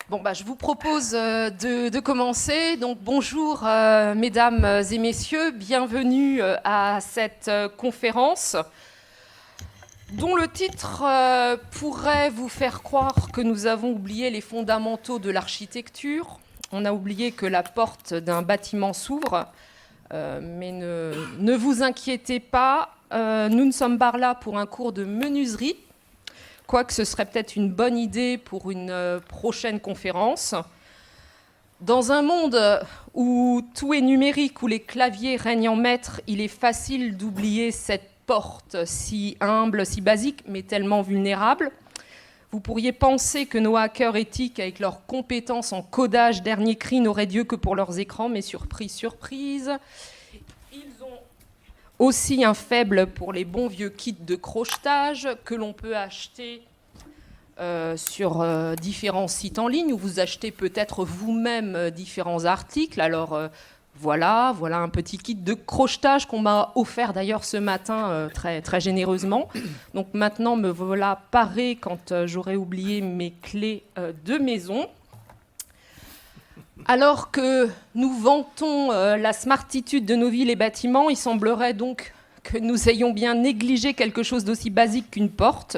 Bon, je vous propose de commencer. Donc, bonjour, mesdames et messieurs. Bienvenue à cette conférence dont le titre pourrait vous faire croire que nous avons oublié les fondamentaux de l'architecture. On a oublié que la porte d'un bâtiment s'ouvre. Mais ne vous inquiétez pas, nous ne sommes pas là pour un cours de menuiserie. Quoique ce serait peut-être une bonne idée pour une prochaine conférence. Dans un monde où tout est numérique, où les claviers règnent en maître, il est facile d'oublier cette porte si humble, si basique, mais tellement vulnérable. Vous pourriez penser que nos hackers éthiques, avec leurs compétences en codage dernier cri, n'auraient Dieu que pour leurs écrans, mais surprise, surprise. Ils ont aussi un faible pour les bons vieux kits de crochetage que l'on peut acheter sur différents sites en ligne où vous achetez peut-être vous-même différents articles. Alors voilà un petit kit de crochetage qu'on m'a offert d'ailleurs ce matin très, très généreusement. Donc maintenant me voilà parée quand j'aurai oublié mes clés de maison. Alors que nous vantons la smartitude de nos villes et bâtiments, il semblerait donc que nous ayons bien négligé quelque chose d'aussi basique qu'une porte.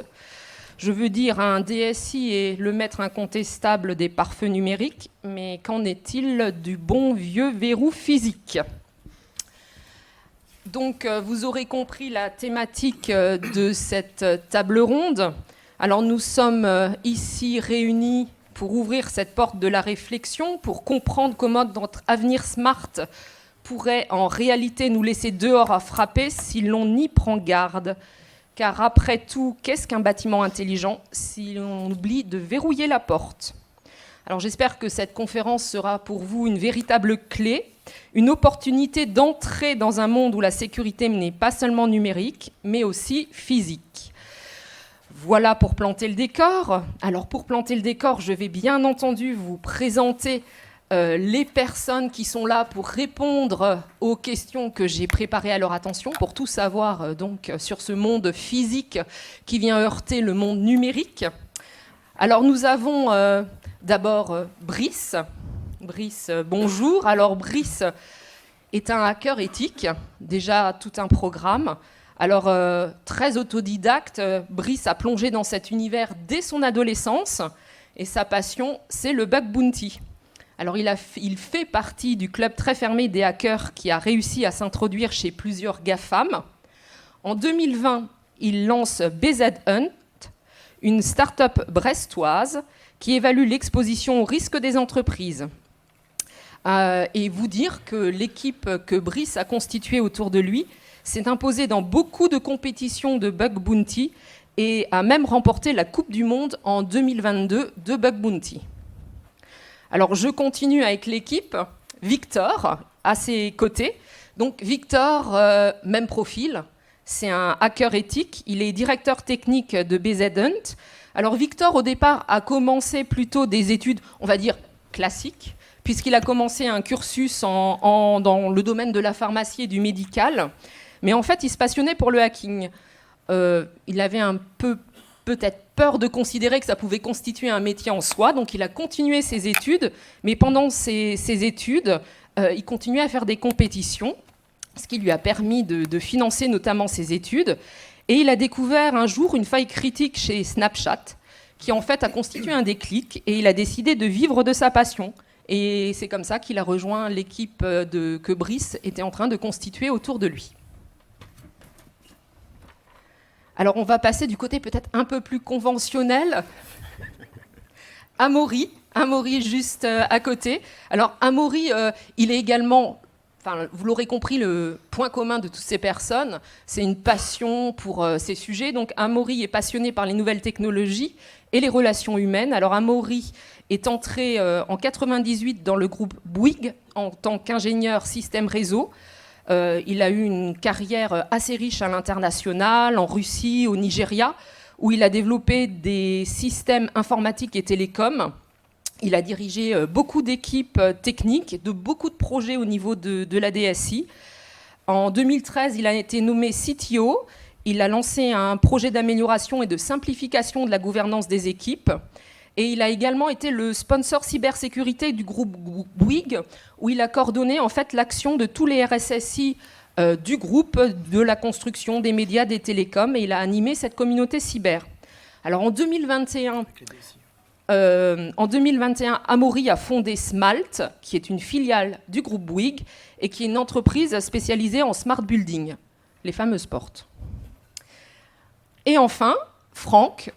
Je veux dire, un DSI est le maître incontestable des pare-feux numériques, mais qu'en est-il du bon vieux verrou physique ? Donc, vous aurez compris la thématique de cette table ronde. Alors, nous sommes ici réunis pour ouvrir cette porte de la réflexion, pour comprendre comment notre avenir smart pourrait en réalité nous laisser dehors à frapper si l'on n'y prend garde. Car après tout, qu'est-ce qu'un bâtiment intelligent si l'on oublie de verrouiller la porte ? Alors j'espère que cette conférence sera pour vous une véritable clé, une opportunité d'entrer dans un monde où la sécurité n'est pas seulement numérique, mais aussi physique. Voilà pour planter le décor. Alors pour planter le décor, je vais bien entendu vous présenter les personnes qui sont là pour répondre aux questions que j'ai préparées à leur attention, pour tout savoir donc sur ce monde physique qui vient heurter le monde numérique. Alors nous avons d'abord Brice. Brice, bonjour. Alors Brice est un hacker éthique, déjà tout un programme. Alors très autodidacte, Brice a plongé dans cet univers dès son adolescence et sa passion, c'est le bug bounty. Alors il fait partie du club très fermé des hackers qui a réussi à s'introduire chez plusieurs GAFAM. En 2020, il lance BZ Hunt, une start-up brestoise qui évalue l'exposition au risque des entreprises. Et vous dire que l'équipe que Brice a constituée autour de lui s'est imposée dans beaucoup de compétitions de bug bounty et a même remporté la Coupe du Monde en 2022 de bug bounty. Alors, je continue avec l'équipe. Victor, à ses côtés. Donc, Victor, même profil. C'est un hacker éthique. Il est directeur technique de BZ Hunt. Alors, Victor, au départ, a commencé plutôt des études, on va dire, classiques, puisqu'il a commencé un cursus dans le domaine de la pharmacie et du médical. Mais en fait, il se passionnait pour le hacking. Il avait un peu peut-être peur de considérer que ça pouvait constituer un métier en soi, donc il a continué ses études, mais pendant ses études, il continuait à faire des compétitions, ce qui lui a permis de financer notamment ses études, et il a découvert un jour une faille critique chez Snapchat, qui en fait a constitué un déclic, et il a décidé de vivre de sa passion, et c'est comme ça qu'il a rejoint l'équipe que Brice était en train de constituer autour de lui. Alors, on va passer du côté peut-être un peu plus conventionnel. Amaury juste à côté. Alors, Amaury, il est également, vous l'aurez compris, le point commun de toutes ces personnes, c'est une passion pour ces sujets. Donc, Amaury est passionné par les nouvelles technologies et les relations humaines. Alors, Amaury est entré en 98 dans le groupe Bouygues en tant qu'ingénieur système réseau. Il a eu une carrière assez riche à l'international, en Russie, au Nigeria, où il a développé des systèmes informatiques et télécoms. Il a dirigé beaucoup d'équipes techniques, de beaucoup de projets au niveau de la DSI. En 2013, il a été nommé CTO. Il a lancé un projet d'amélioration et de simplification de la gouvernance des équipes. Et il a également été le sponsor cybersécurité du groupe Bouygues, où il a coordonné en fait l'action de tous les RSSI du groupe, de la construction, des médias, des télécoms, et il a animé cette communauté cyber. Alors en 2021, Amaury a fondé Smalt, qui est une filiale du groupe Bouygues et qui est une entreprise spécialisée en smart building, les fameuses portes. Et enfin, Franck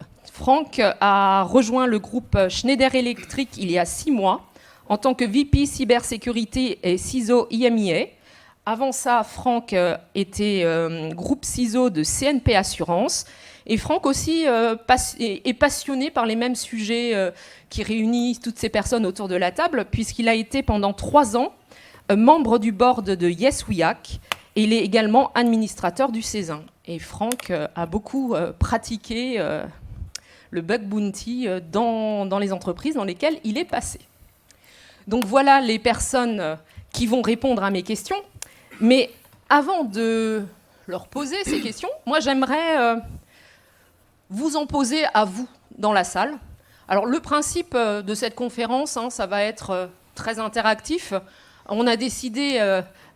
a rejoint le groupe Schneider Electric il y a 6 mois en tant que VP cybersécurité et CISO IMEA. Avant ça, Franck était groupe CISO de CNP Assurance. Et Franck aussi est passionné par les mêmes sujets qui réunissent toutes ces personnes autour de la table, puisqu'il a été pendant 3 ans membre du board de Yes We Hack, et il est également administrateur du Césin. Et Franck a beaucoup pratiqué le bug bounty dans les entreprises dans lesquelles il est passé. Donc voilà les personnes qui vont répondre à mes questions. Mais avant de leur poser ces questions, moi j'aimerais vous en poser à vous dans la salle. Alors le principe de cette conférence, ça va être très interactif. On a décidé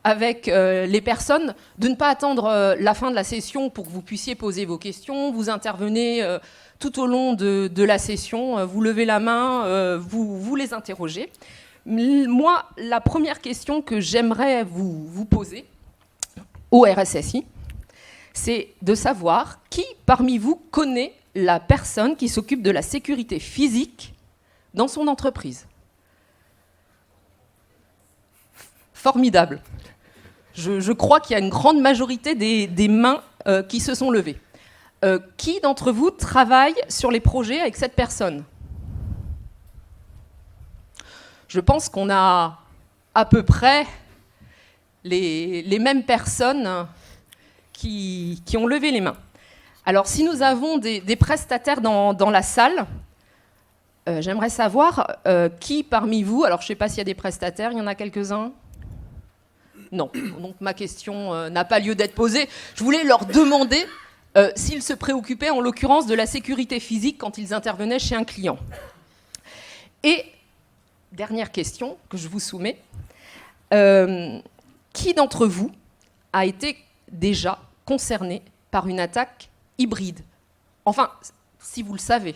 avec les personnes de ne pas attendre la fin de la session pour que vous puissiez poser vos questions. Vous intervenez tout au long de la session, vous levez la main, vous les interrogez. Moi, la première question que j'aimerais vous poser au RSSI, c'est de savoir qui parmi vous connaît la personne qui s'occupe de la sécurité physique dans son entreprise. Formidable. Je crois qu'il y a une grande majorité des mains qui se sont levées. Qui d'entre vous travaille sur les projets avec cette personne ? Je pense qu'on a à peu près les mêmes personnes qui ont levé les mains. Alors, si nous avons des prestataires dans la salle, j'aimerais savoir qui parmi vous... Alors, je ne sais pas s'il y a des prestataires, il y en a quelques-uns ? Non. Donc, ma question n'a pas lieu d'être posée. Je voulais leur demander s'ils se préoccupaient, en l'occurrence, de la sécurité physique quand ils intervenaient chez un client. Et... dernière question que je vous soumets. Qui d'entre vous a été déjà concerné par une attaque hybride ? Enfin, si vous le savez.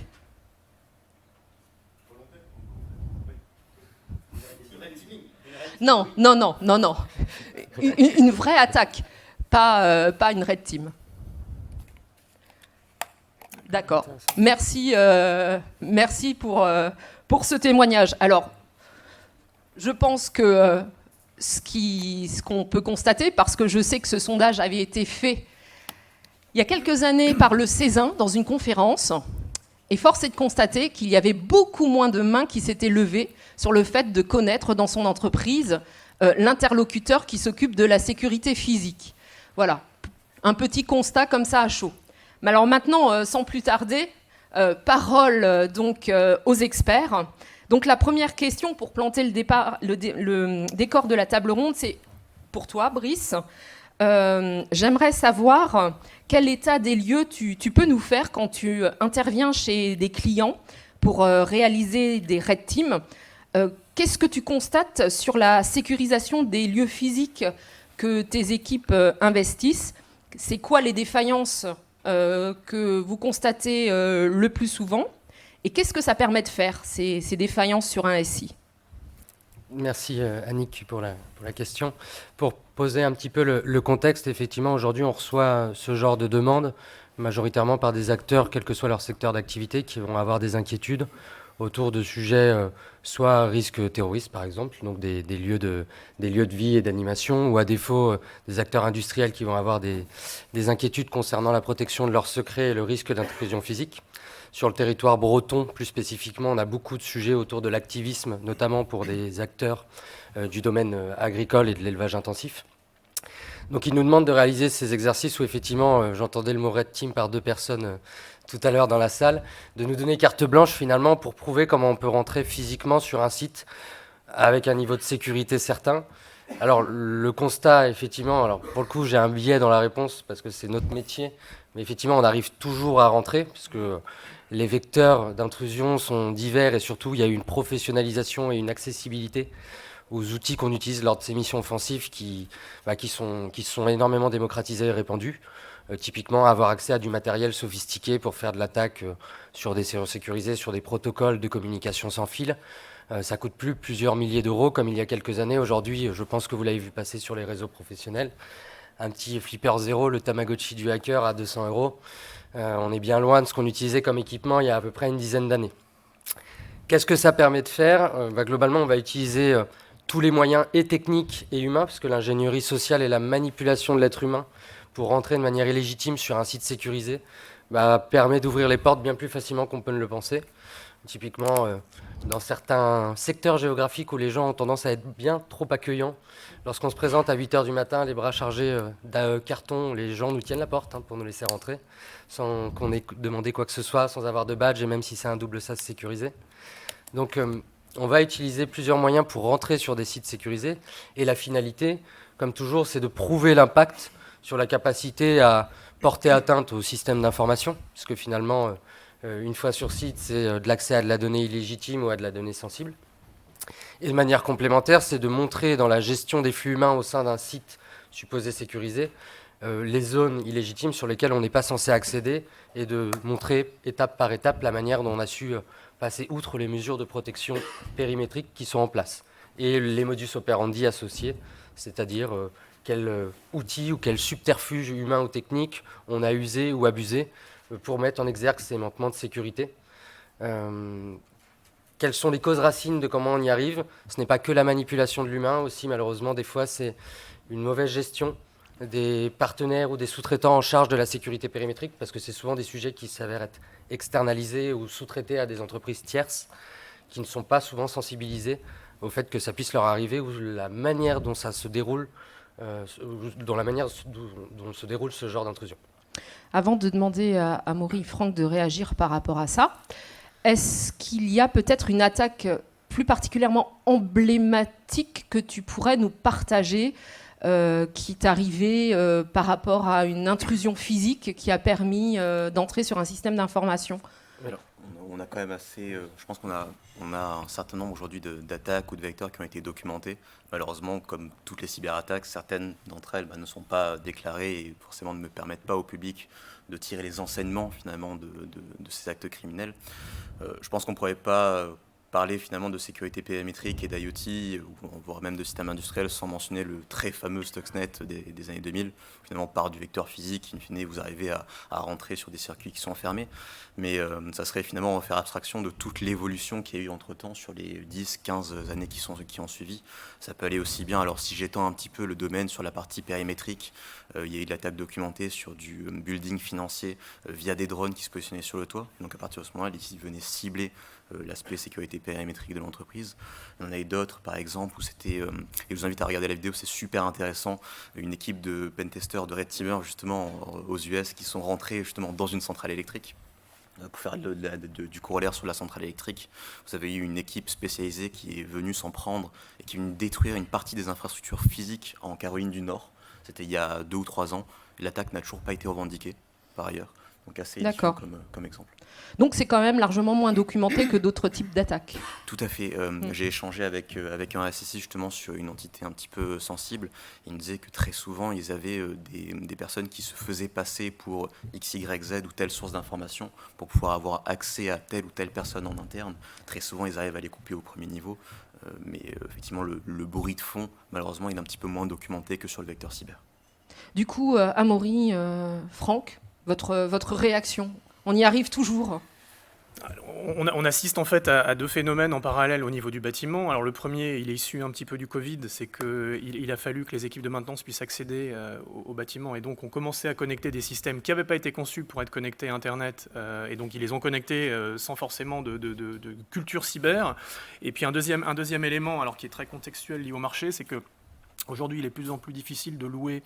Non. Une vraie attaque, pas une red team. D'accord. Merci pour ce témoignage. Alors, je pense que ce qu'on peut constater, parce que je sais que ce sondage avait été fait il y a quelques années par le Césin dans une conférence, et force est de constater qu'il y avait beaucoup moins de mains qui s'étaient levées sur le fait de connaître dans son entreprise l'interlocuteur qui s'occupe de la sécurité physique. Voilà, un petit constat comme ça à chaud. Mais alors maintenant, sans plus tarder, parole donc aux experts. Donc la première question pour planter le décor de la table ronde, c'est pour toi, Brice. J'aimerais savoir quel état des lieux tu peux nous faire quand tu interviens chez des clients pour réaliser des red teams. Qu'est-ce que tu constates sur la sécurisation des lieux physiques que tes équipes investissent ? C'est quoi les défaillances que vous constatez le plus souvent ? Et qu'est-ce que ça permet de faire, ces défaillances sur un SI ? Merci Annick pour la question. Pour poser un petit peu le contexte, effectivement, aujourd'hui, on reçoit ce genre de demandes, majoritairement par des acteurs, quel que soit leur secteur d'activité, qui vont avoir des inquiétudes autour de sujets, soit risque terroriste, par exemple, donc des lieux de vie et d'animation, ou à défaut, des acteurs industriels qui vont avoir des inquiétudes concernant la protection de leurs secrets et le risque d'intrusion physique. Sur le territoire breton, plus spécifiquement, on a beaucoup de sujets autour de l'activisme, notamment pour des acteurs du domaine agricole et de l'élevage intensif. Donc ils nous demandent de réaliser ces exercices où effectivement, j'entendais le mot red team par 2 personnes tout à l'heure dans la salle, de nous donner carte blanche finalement pour prouver comment on peut rentrer physiquement sur un site avec un niveau de sécurité certain. Alors le constat, effectivement, alors pour le coup j'ai un biais dans la réponse parce que c'est notre métier, mais effectivement on arrive toujours à rentrer, puisque les vecteurs d'intrusion sont divers et surtout il y a une professionnalisation et une accessibilité aux outils qu'on utilise lors de ces missions offensives qui sont énormément démocratisés et répandus. Typiquement, avoir accès à du matériel sophistiqué pour faire de l'attaque sur des serveurs sécurisés, sur des protocoles de communication sans fil. Ça coûte plus plusieurs milliers d'euros comme il y a quelques années. Aujourd'hui, je pense que vous l'avez vu passer sur les réseaux professionnels. Un petit Flipper 0, le Tamagotchi du hacker à 200 euros. On est bien loin de ce qu'on utilisait comme équipement il y a à peu près une dizaine d'années. Qu'est-ce que ça permet de faire ? Globalement, on va utiliser tous les moyens et techniques et humains, parce que l'ingénierie sociale et la manipulation de l'être humain pour rentrer de manière illégitime sur un site sécurisé permet d'ouvrir les portes bien plus facilement qu'on peut ne le penser. Typiquement, dans certains secteurs géographiques où les gens ont tendance à être bien trop accueillants, lorsqu'on se présente à 8h du matin, les bras chargés d'un carton, les gens nous tiennent la porte pour nous laisser rentrer, sans qu'on ait demandé quoi que ce soit, sans avoir de badge, et même si c'est un double sas sécurisé. Donc, on va utiliser plusieurs moyens pour rentrer sur des sites sécurisés. Et la finalité, comme toujours, c'est de prouver l'impact sur la capacité à porter atteinte au système d'information, parce que finalement, une fois sur site, c'est de l'accès à de la donnée illégitime ou à de la donnée sensible. Et de manière complémentaire, c'est de montrer dans la gestion des flux humains au sein d'un site supposé sécurisé les zones illégitimes sur lesquelles on n'est pas censé accéder et de montrer étape par étape la manière dont on a su passer outre les mesures de protection périmétrique qui sont en place et les modus operandi associés, c'est-à-dire quel outil ou quel subterfuge humain ou technique on a usé ou abusé pour mettre en exergue ces manquements de sécurité. Quelles sont les causes racines de comment on y arrive ? Ce n'est pas que la manipulation de l'humain, aussi malheureusement des fois c'est une mauvaise gestion des partenaires ou des sous-traitants en charge de la sécurité périmétrique, parce que c'est souvent des sujets qui s'avèrent être externalisés ou sous-traités à des entreprises tierces qui ne sont pas souvent sensibilisées au fait que ça puisse leur arriver ou la manière dont ça se déroule, dont se déroule ce genre d'intrusion. Avant de demander à Amaury Franck de réagir par rapport à ça, est-ce qu'il y a peut-être une attaque plus particulièrement emblématique que tu pourrais nous partager qui est arrivée par rapport à une intrusion physique qui a permis d'entrer sur un système d'information ? Alors, on a quand même assez... je pense qu'on a un certain nombre aujourd'hui d'attaques ou de vecteurs qui ont été documentés. Malheureusement, comme toutes les cyberattaques, certaines d'entre elles ne sont pas déclarées et forcément ne me permettent pas au public de tirer les enseignements finalement de ces actes criminels. Je pense qu'on ne pourrait pas parler finalement de sécurité périmétrique et d'IoT, voire même de système industriel, sans mentionner le très fameux Stuxnet des années 2000. Finalement, par du vecteur physique, in fine, vous arrivez à rentrer sur des circuits qui sont fermés. Mais ça serait finalement faire abstraction de toute l'évolution qu'il y a eu entre-temps sur les 10-15 années qui ont suivi. Ça peut aller aussi bien, alors si j'étends un petit peu le domaine sur la partie périmétrique, il y a eu de l'attaque documentée sur du building financier via des drones qui se positionnaient sur le toit. Donc à partir de ce moment-là, ils venaient cibler l'aspect sécurité périmétrique de l'entreprise. Il y en a eu d'autres, par exemple, où c'était... et je vous invite à regarder la vidéo, c'est super intéressant. Une équipe de pentesters de Red Teamer, justement, aux US, qui sont rentrés justement dans une centrale électrique pour faire du corollaire sur la centrale électrique. Vous avez eu une équipe spécialisée qui est venue s'en prendre et qui est venue détruire une partie des infrastructures physiques en Caroline du Nord. C'était il y a 2 ou 3 ans. L'attaque n'a toujours pas été revendiquée, par ailleurs. Donc assez édifiant comme exemple. Donc c'est quand même largement moins documenté que d'autres types d'attaques. Tout à fait. J'ai échangé avec un RSSI justement sur une entité un petit peu sensible. Il me disait que très souvent, ils avaient des personnes qui se faisaient passer pour X, Y, Z ou telle source d'information pour pouvoir avoir accès à telle ou telle personne en interne. Très souvent, ils arrivent à les couper au premier niveau. Mais effectivement, le bruit de fond, malheureusement, il est un petit peu moins documenté que sur le vecteur cyber. Du coup, Amaury, Franck, votre réaction ? On y arrive toujours ? On assiste en fait à 2 phénomènes en parallèle au niveau du bâtiment. Alors le premier, il est issu un petit peu du Covid, c'est qu'il a fallu que les équipes de maintenance puissent accéder au bâtiment et donc ont commencé à connecter des systèmes qui n'avaient pas été conçus pour être connectés à Internet et donc ils les ont connectés sans forcément de culture cyber. Et puis un deuxième élément, alors qui est très contextuel lié au marché, c'est que aujourd'hui, il est de plus en plus difficile de louer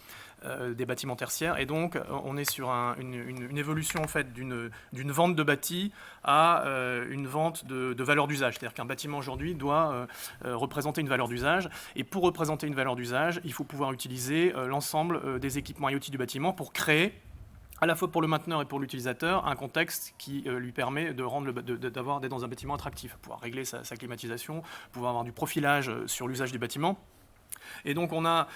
des bâtiments tertiaires et donc on est sur une évolution en fait d'une vente de bâti à une vente de valeur d'usage. C'est-à-dire qu'un bâtiment aujourd'hui doit représenter une valeur d'usage et pour représenter une valeur d'usage, il faut pouvoir utiliser l'ensemble des équipements IoT du bâtiment pour créer à la fois pour le mainteneur et pour l'utilisateur, un contexte qui lui permet d'être dans un bâtiment attractif, pouvoir régler sa climatisation, pouvoir avoir du profilage sur l'usage du bâtiment. Et donc on a,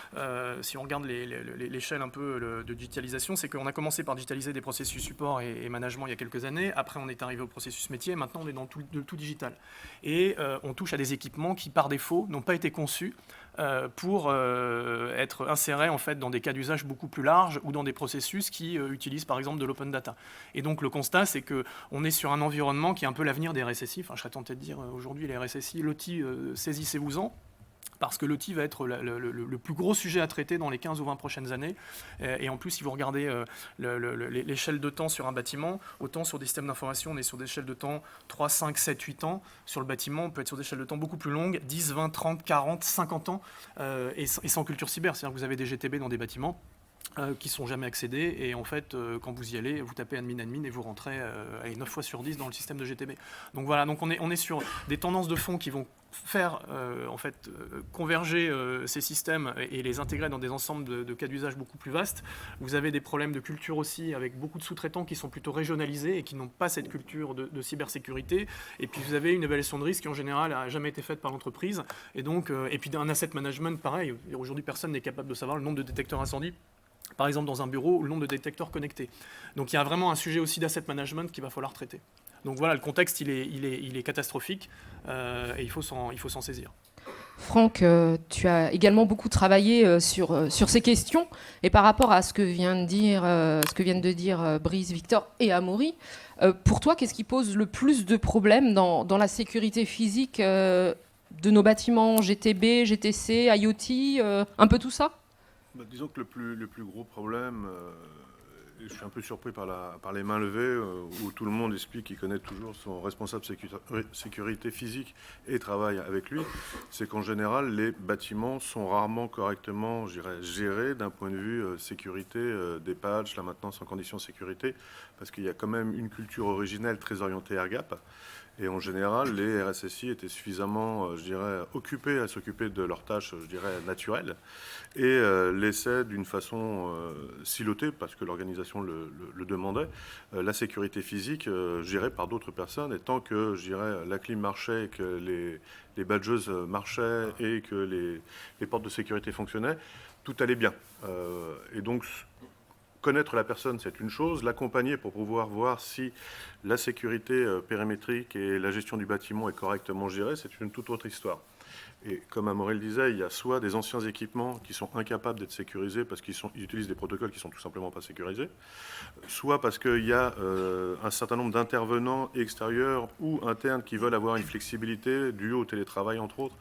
si on regarde l'échelle un peu de digitalisation, c'est qu'on a commencé par digitaliser des processus support et management il y a quelques années. Après on est arrivé au processus métier, maintenant on est dans tout digital. Et on touche à des équipements qui par défaut n'ont pas été conçus pour être insérés en fait dans des cas d'usage beaucoup plus larges ou dans des processus qui utilisent par exemple de l'open data. Et donc le constat c'est qu'on est sur un environnement qui est un peu l'avenir des RSSI. Enfin je serais tenté de dire aujourd'hui les RSSI, l'OT saisissez-vous-en. Parce que l'OT va être le plus gros sujet à traiter dans les 15 ou 20 prochaines années. Et en plus, si vous regardez l'échelle de temps sur un bâtiment, autant sur des systèmes d'information, on est sur des échelles de temps 3, 5, 7, 8 ans. Sur le bâtiment, on peut être sur des échelles de temps beaucoup plus longues, 10, 20, 30, 40, 50 ans, et sans culture cyber. C'est-à-dire que vous avez des GTB dans des bâtiments qui ne sont jamais accédés, et en fait, quand vous y allez, vous tapez admin et vous rentrez 9 fois sur 10 dans le système de GTB. Donc voilà, donc on est sur des tendances de fond qui vont faire converger ces systèmes et les intégrer dans des ensembles de cas d'usage beaucoup plus vastes. Vous avez des problèmes de culture aussi, avec beaucoup de sous-traitants qui sont plutôt régionalisés et qui n'ont pas cette culture de cybersécurité. Et puis vous avez une évaluation de risque qui en général n'a jamais été faite par l'entreprise. Et donc, et puis un asset management pareil. Aujourd'hui, personne n'est capable de savoir le nombre de détecteurs incendie, par exemple dans un bureau, ou le nombre de détecteurs connectés. Donc il y a vraiment un sujet aussi d'asset management qu'il va falloir traiter. Donc voilà, le contexte il est catastrophique et il faut s'en saisir. Franck, tu as également beaucoup travaillé sur ces questions, et par rapport à ce que viennent de dire Brice, Victor et Amaury, pour toi, qu'est-ce qui pose le plus de problèmes dans la sécurité physique de nos bâtiments GTB, GTC, IoT, un peu tout ça ? Disons que le plus gros problème, et je suis un peu surpris par les mains levées, où tout le monde explique qu'il connaît toujours son responsable sécurité physique et travaille avec lui, c'est qu'en général, les bâtiments sont rarement correctement gérés d'un point de vue sécurité, des patchs, la maintenance en conditions de sécurité, parce qu'il y a quand même une culture originelle très orientée AirGap. Et en général, les RSSI étaient suffisamment, occupés à s'occuper de leurs tâches, naturelles, et laissaient d'une façon silotée, parce que l'organisation le demandait, la sécurité physique gérée par d'autres personnes. Et tant que, la clim marchait, que les badgeuses marchaient et que les portes de sécurité fonctionnaient, tout allait bien. Et donc, connaître la personne, c'est une chose. L'accompagner pour pouvoir voir si la sécurité périmétrique et la gestion du bâtiment est correctement gérée, c'est une toute autre histoire. Et comme Amaury le disait, il y a soit des anciens équipements qui sont incapables d'être sécurisés parce qu'ils utilisent des protocoles qui sont tout simplement pas sécurisés, soit parce qu'il y a un certain nombre d'intervenants extérieurs ou internes qui veulent avoir une flexibilité due au télétravail, entre autres,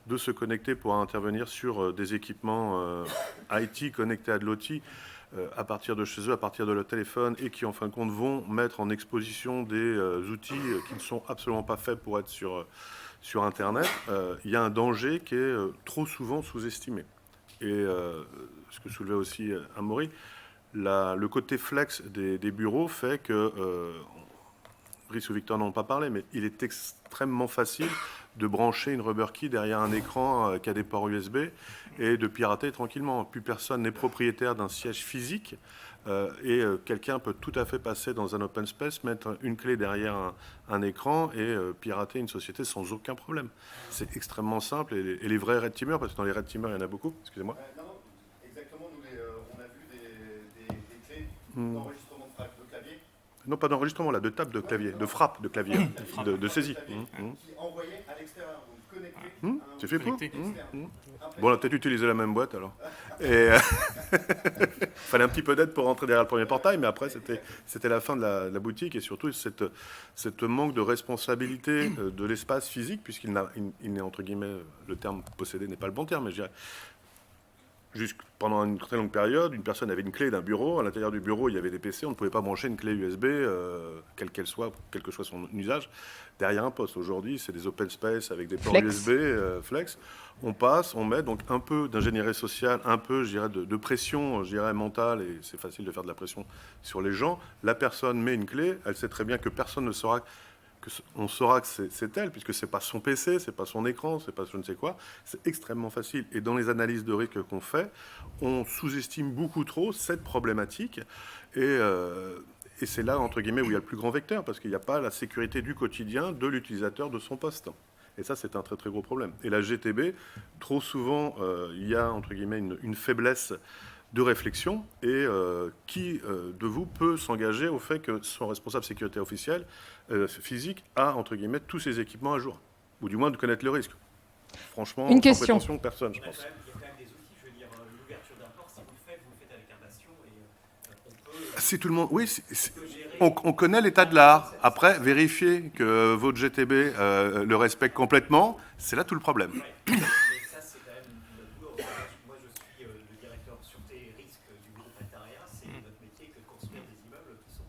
de se connecter pour intervenir sur des équipements IT connectés à de l'OT, à partir de chez eux, à partir de leur téléphone, et qui en fin de compte vont mettre en exposition des outils qui ne sont absolument pas faits pour être sur Internet. Il y a un danger qui est trop souvent sous-estimé. Et ce que soulevait aussi Amaury, le côté flex des bureaux fait que, Brice ou Victor n'en ont pas parlé, mais il est extrêmement facile de brancher une rubber key derrière un écran qui a des ports USB et de pirater tranquillement. Plus personne n'est propriétaire d'un siège physique et quelqu'un peut tout à fait passer dans un open space, mettre une clé derrière un écran et pirater une société sans aucun problème. C'est extrêmement simple, et les vrais red teamers, parce que dans les red teamers il y en a beaucoup, excusez-moi. Non, exactement, on a vu des clés d'enregistrement de clavier. Non, pas d'enregistrement, là, de table de clavier, de frappe de clavier, de saisie. Qui envoyait à l'extérieur, donc connecté. C'est fait pour. Bon, on a peut-être utilisé la même boîte alors. Et fallait un petit peu d'aide pour rentrer derrière le premier portail, mais après c'était la fin de la boutique, et surtout cette manque de responsabilité de l'espace physique, puisqu'il n'est, entre guillemets, le terme possédé n'est pas le bon terme, mais je dirais, pendant une très longue période, une personne avait une clé d'un bureau. À l'intérieur du bureau, il y avait des PC. On ne pouvait pas brancher une clé USB, quelle qu'elle soit, quel que soit son usage, derrière un poste. Aujourd'hui, c'est des open space avec des ports USB flex. On passe, on met donc un peu d'ingénierie sociale, un peu, de pression, mentale, et c'est facile de faire de la pression sur les gens. La personne met une clé, elle sait très bien que personne ne saura on saura que c'est elle, puisque c'est pas son PC, c'est pas son écran, c'est pas je ne sais quoi. C'est extrêmement facile. Et dans les analyses de risque qu'on fait, on sous-estime beaucoup trop cette problématique. Et c'est là, entre guillemets, où il y a le plus grand vecteur, parce qu'il n'y a pas la sécurité du quotidien de l'utilisateur de son poste. Et ça, c'est un très très gros problème. Et la GTB, trop souvent, il y a, entre guillemets, une faiblesse de réflexion. Et qui de vous peut s'engager au fait que son responsable sécurité officielle, physique, a, entre guillemets, tous ses équipements à jour? Ou du moins de connaître le risque. Franchement, Une sans question. prétention, personne, je pense. Il y a quand même des outils, je veux dire, l'ouverture d'un port, si vous le faites avec un bastion, et on peut... Si tout le monde... Oui, on connaît l'état de l'art. Après, vérifier que votre GTB le respecte complètement, c'est là tout le problème. Mais ça, c'est quand même notre boulot. Moi, je suis le directeur sûreté et risque du groupe Altaria. C'est notre métier que de construire des immeubles qui sont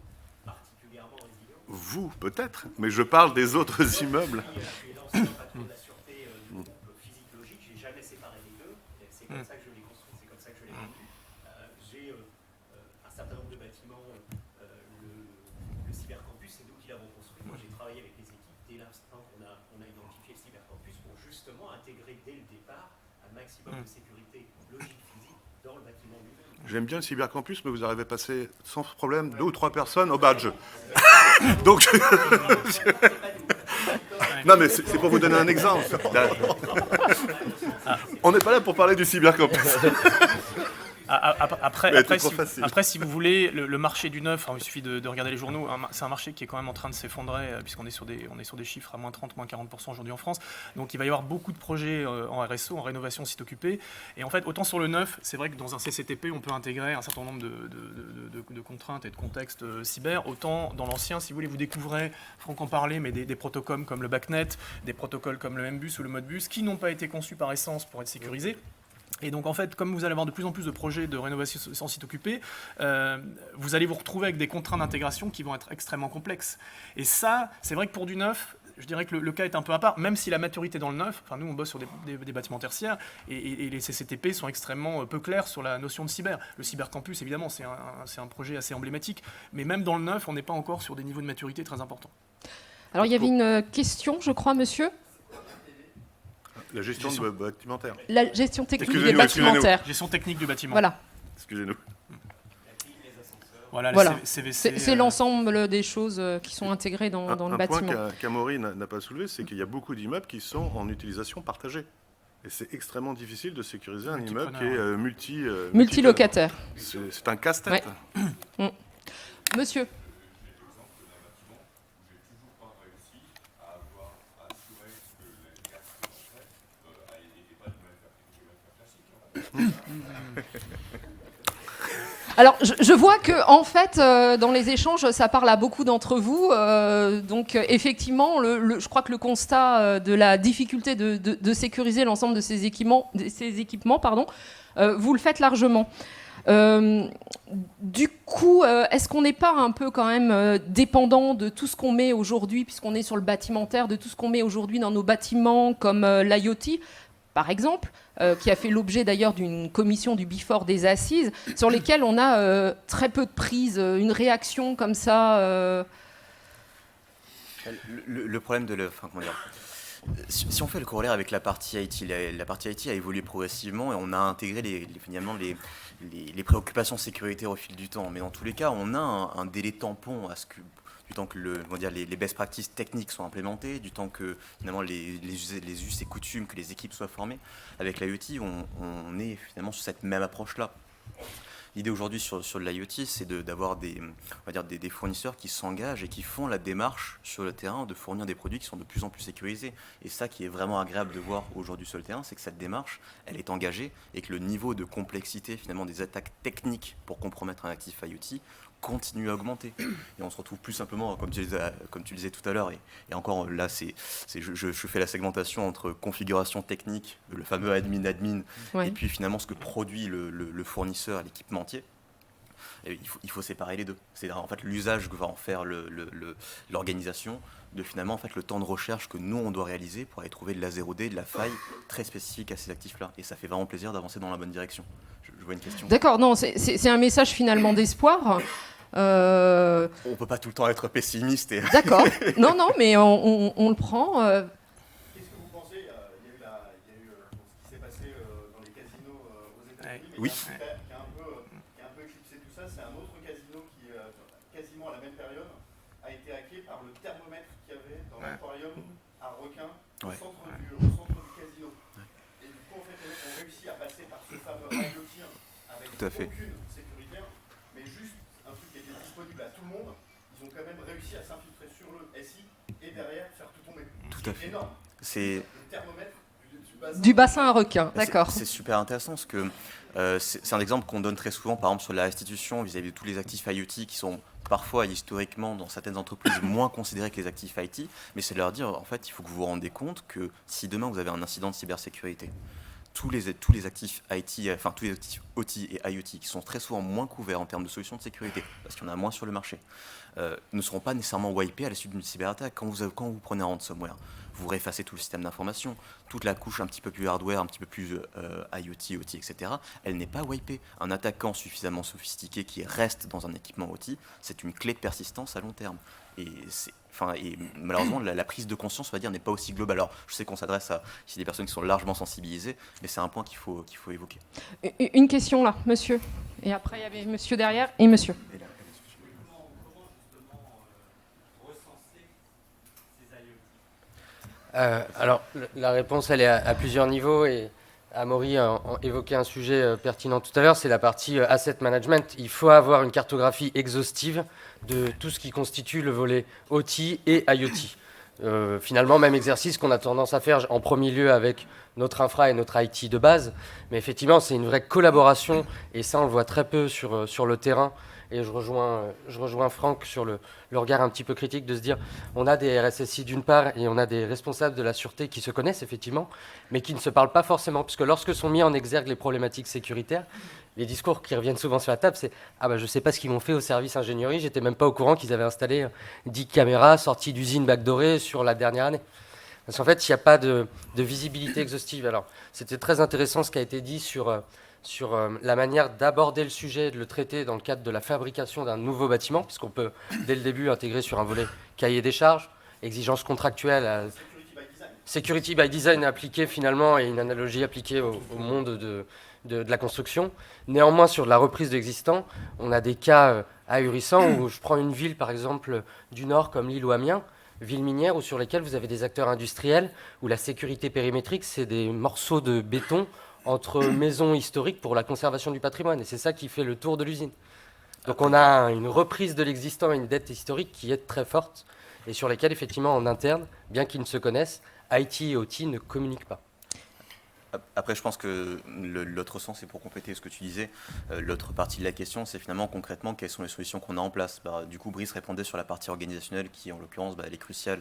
particulièrement résilients. Vous, peut-être, mais je parle des autres immeubles. Je suis l'ancien patron de la sûreté du groupe physique-logique. Je n'ai jamais séparé les deux. C'est comme ça que je l'ai construit, c'est comme ça que je l'ai vendu. J'ai un certain nombre de bâtiments. Le cybercampus, c'est nous qui l'avons construit. Moi, j'ai travaillé avec les équipes dès l'instant qu'on a identifié le cybercampus pour justement intégrer dès le départ un maximum de sécurité logique physique dans le bâtiment lui-même. J'aime bien le cybercampus, mais vous arrivez à passer sans problème 2 ou 3 personnes au badge. Donc, non, mais c'est pour vous donner un exemple. On n'est pas là pour parler du cybercampus. Après, si vous voulez, le marché du neuf, il suffit de regarder les journaux, c'est un marché qui est quand même en train de s'effondrer, puisqu'on est sur des chiffres à moins 30, moins 40% aujourd'hui en France. Donc il va y avoir beaucoup de projets en RSO, en rénovation site occupé. Et en fait, autant sur le neuf, c'est vrai que dans un CCTP, on peut intégrer un certain nombre de contraintes et de contextes cyber. Autant dans l'ancien, si vous voulez, vous découvrez, Franck en parlait, mais des protocoles comme le BACnet, des protocoles comme le MBus ou le Modbus, qui n'ont pas été conçus par essence pour être sécurisés. Et donc en fait, comme vous allez avoir de plus en plus de projets de rénovation sans site occupé, vous allez vous retrouver avec des contraintes d'intégration qui vont être extrêmement complexes. Et ça, c'est vrai que pour du neuf, je dirais que le cas est un peu à part, même si la maturité dans le neuf, enfin nous on bosse sur des bâtiments tertiaires, et les CCTP sont extrêmement peu clairs sur la notion de cyber. Le cybercampus, évidemment, c'est un projet assez emblématique, mais même dans le neuf, on n'est pas encore sur des niveaux de maturité très importants. Alors il y avait une question, je crois, monsieur. La gestion du bâtimentaire. La gestion technique des Excusez-nous, bâtimentaires. Gestion technique du bâtiment. Voilà. Excusez-nous. Voilà. CVC, C'est l'ensemble des choses qui sont intégrées dans le bâtiment. Un point qu'Amaury n'a pas soulevé, c'est qu'il y a beaucoup d'immeubles qui sont en utilisation partagée. Et c'est extrêmement difficile de sécuriser un immeuble qui est multilocataire. C'est un casse-tête. Ouais. Monsieur. Alors, je vois que en fait, dans les échanges, ça parle à beaucoup d'entre vous. Donc, effectivement, je crois que le constat de la difficulté de sécuriser l'ensemble de ces équipements, vous le faites largement. Du coup, est-ce qu'on n'est pas un peu quand même dépendant de tout ce qu'on met aujourd'hui, puisqu'on est sur le bâtimentaire, de tout ce qu'on met aujourd'hui dans nos bâtiments, comme l'IoT, par exemple, qui a fait l'objet d'ailleurs d'une commission du Before des Assises, sur lesquelles on a très peu de prise, une réaction comme ça. Le problème comment dire, si on fait le corollaire avec la partie IT, la partie IT a évolué progressivement et on a intégré finalement les préoccupations sécuritaires au fil du temps. Mais dans tous les cas, on a un délai tampon du temps que les best practices techniques sont implémentées, du temps que finalement les us et coutumes, que les équipes soient formées. Avec l'IoT, on est finalement sur cette même approche-là. L'idée aujourd'hui sur l'IoT, c'est d'avoir des fournisseurs qui s'engagent et qui font la démarche sur le terrain de fournir des produits qui sont de plus en plus sécurisés. Et ça qui est vraiment agréable de voir aujourd'hui sur le terrain, c'est que cette démarche, elle est engagée et que le niveau de complexité finalement des attaques techniques pour compromettre un actif IoT continue à augmenter. Et on se retrouve plus simplement, comme tu disais tout à l'heure, et encore là, je fais la segmentation entre configuration technique, le fameux admin, Ouais. et puis finalement ce que produit le fournisseur, l'équipementier. Et il faut séparer les deux. C'est en fait l'usage que va en faire l'organisation, de finalement en fait, le temps de recherche que nous on doit réaliser pour aller trouver de la 0D, de la faille très spécifique à ces actifs-là. Et ça fait vraiment plaisir d'avancer dans la bonne direction. Je vois une question. D'accord, non, c'est un message finalement d'espoir. On ne peut pas tout le temps être pessimiste. D'accord. Non, non, mais on le prend. Qu'est-ce que vous pensez? Il y a eu ce qui s'est passé dans les casinos aux États-Unis, Oui. qui a un peu éclipsé tout ça. C'est un autre casino qui, quasiment à la même période, a été hacké par le thermomètre qu'il y avait dans l'aquarium à requins au centre du casino. Et du coup, en fait, les mecs ont réussi à passer par ce fameux rayotir avec Tout à fait. aucune sécurité, mais juste un truc qui était disponible à tout le monde. Ils ont quand même réussi à s'infiltrer sur le SI et derrière faire tout tomber. Tout à fait. Énorme. C'est Le thermomètre Du bassin à requin, C'est- d'accord. C'est super intéressant parce que c'est un exemple qu'on donne très souvent, par exemple sur la restitution vis-à-vis de tous les actifs IoT qui sont parfois historiquement dans certaines entreprises moins considérés que les actifs IT, mais c'est de leur dire en fait il faut que vous vous rendez compte que si demain vous avez un incident de cybersécurité, tous les actifs IT, enfin tous les actifs OT et IoT qui sont très souvent moins couverts en termes de solutions de sécurité, parce qu'il y en a moins sur le marché, ne seront pas nécessairement wipés à la suite d'une cyberattaque. Quand vous prenez un ransomware, vous réeffacez tout le système d'information, toute la couche un petit peu plus hardware, un petit peu plus IoT, OT, etc., elle n'est pas wipée. Un attaquant suffisamment sophistiqué qui reste dans un équipement OT, c'est une clé de persistance à long terme. Et malheureusement, la prise de conscience, on va dire, n'est pas aussi globale. Alors, je sais qu'on s'adresse à ici des personnes qui sont largement sensibilisées, mais c'est un point qu'il faut évoquer. Une question là, monsieur. Et après, il y avait monsieur derrière et monsieur. Alors, la réponse, elle est à plusieurs niveaux. Et Amaury a évoqué un sujet pertinent tout à l'heure, c'est la partie asset management. Il faut avoir une cartographie exhaustive de tout ce qui constitue le volet OT et IoT. Finalement, même exercice qu'on a tendance à faire en premier lieu avec notre infra et notre IT de base. Mais effectivement, c'est une vraie collaboration. Et ça, on le voit très peu sur le terrain. Et je rejoins Franck sur le regard un petit peu critique de se dire on a des RSSI d'une part et on a des responsables de la sûreté qui se connaissent effectivement, mais qui ne se parlent pas forcément. Puisque lorsque sont mis en exergue les problématiques sécuritaires, les discours qui reviennent souvent sur la table, c'est « Ah bah je ne sais pas ce qu'ils m'ont fait au service ingénierie, j'étais même pas au courant qu'ils avaient installé 10 caméras sorties d'usine backdoorées sur la dernière année. » Parce qu'en fait, il n'y a pas de visibilité exhaustive. Alors, c'était très intéressant ce qui a été dit sur la manière d'aborder le sujet et de le traiter dans le cadre de la fabrication d'un nouveau bâtiment, puisqu'on peut, dès le début, intégrer sur un volet cahier des charges, exigences contractuelles, security by design appliqué finalement, et une analogie appliquée au monde de la construction. Néanmoins, sur la reprise de l'existant, on a des cas ahurissants où je prends une ville, par exemple, du Nord, comme Lille ou Amiens, ville minière, ou sur lesquelles vous avez des acteurs industriels, où la sécurité périmétrique, c'est des morceaux de béton entre maisons historiques pour la conservation du patrimoine. Et c'est ça qui fait le tour de l'usine. Donc on a une reprise de l'existant et une dette historique qui est très forte et sur lesquelles, effectivement, en interne, bien qu'ils ne se connaissent, IT et OT ne communiquent pas. Après, je pense que l'autre sens, c'est pour compléter ce que tu disais, l'autre partie de la question, c'est finalement concrètement quelles sont les solutions qu'on a en place. Du coup, Brice répondait sur la partie organisationnelle qui, en l'occurrence, elle est cruciale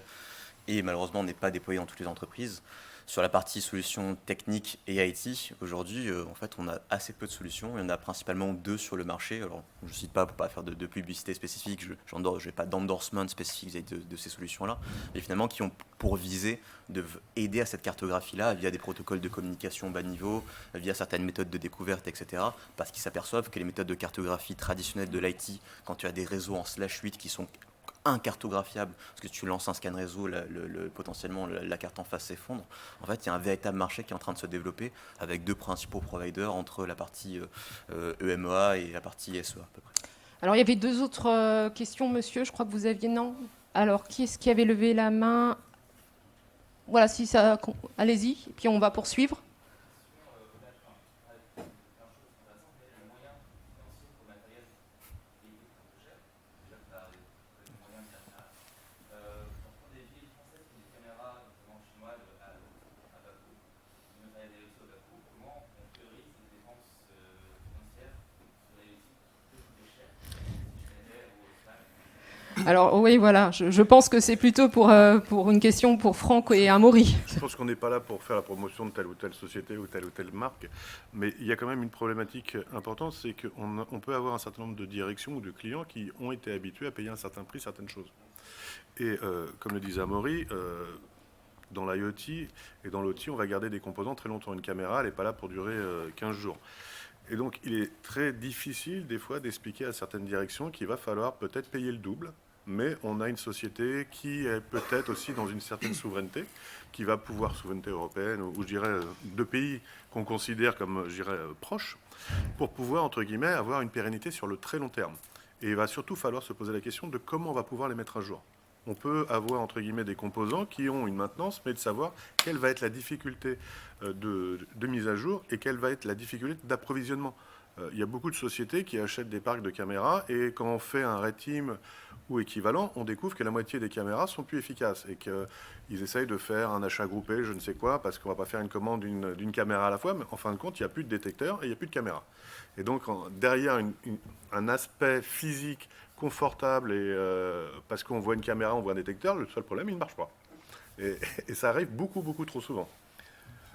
et malheureusement n'est pas déployée dans toutes les entreprises. Sur la partie solutions techniques et IT, aujourd'hui, en fait, on a assez peu de solutions. Il y en a principalement 2 sur le marché. Alors, je ne cite pas pour ne pas faire de publicité spécifique, je n'ai pas d'endorsement spécifique de ces solutions-là, mais finalement qui ont pour visée d'aider à cette cartographie-là via des protocoles de communication bas niveau, via certaines méthodes de découverte, etc. Parce qu'ils s'aperçoivent que les méthodes de cartographie traditionnelles de l'IT, quand tu as des réseaux en /8 qui sont incartographiable, parce que tu lances un scan réseau, potentiellement la carte en face s'effondre. En fait, il y a un véritable marché qui est en train de se développer avec 2 principaux providers entre la partie EMEA et la partie SEA à peu près. Alors, il y avait 2 autres questions, monsieur. Je crois que vous aviez... Non. Alors, qui est-ce qui avait levé la main? Voilà, si ça... Allez-y, et puis on va poursuivre. Alors oui, voilà, je pense que c'est plutôt pour une question pour Franck et Amaury. Je pense qu'on n'est pas là pour faire la promotion de telle ou telle société ou telle marque, mais il y a quand même une problématique importante, c'est qu'on peut avoir un certain nombre de directions ou de clients qui ont été habitués à payer un certain prix certaines choses. Et comme le disait Amaury, dans l'IoT et dans l'OT, on va garder des composants très longtemps. Une caméra, elle n'est pas là pour durer 15 jours. Et donc, il est très difficile, des fois, d'expliquer à certaines directions qu'il va falloir peut-être payer le double, mais on a une société qui est peut-être aussi dans une certaine souveraineté, qui va pouvoir, souveraineté européenne, ou je dirais de pays qu'on considère comme, je dirais, proches, pour pouvoir, entre guillemets, avoir une pérennité sur le très long terme. Et il va surtout falloir se poser la question de comment on va pouvoir les mettre à jour. On peut avoir, entre guillemets, des composants qui ont une maintenance, mais de savoir quelle va être la difficulté de mise à jour et quelle va être la difficulté d'approvisionnement. Il y a beaucoup de sociétés qui achètent des parcs de caméras et quand on fait un Red Team ou équivalent, on découvre que la moitié des caméras sont plus efficaces et qu'ils essayent de faire un achat groupé, je ne sais quoi, parce qu'on ne va pas faire une commande d'une caméra à la fois, mais en fin de compte, il n'y a plus de détecteur et il n'y a plus de caméra. Et donc, derrière un aspect physique confortable, parce qu'on voit une caméra, on voit un détecteur, le seul problème, il ne marche pas. Et ça arrive beaucoup, beaucoup trop souvent.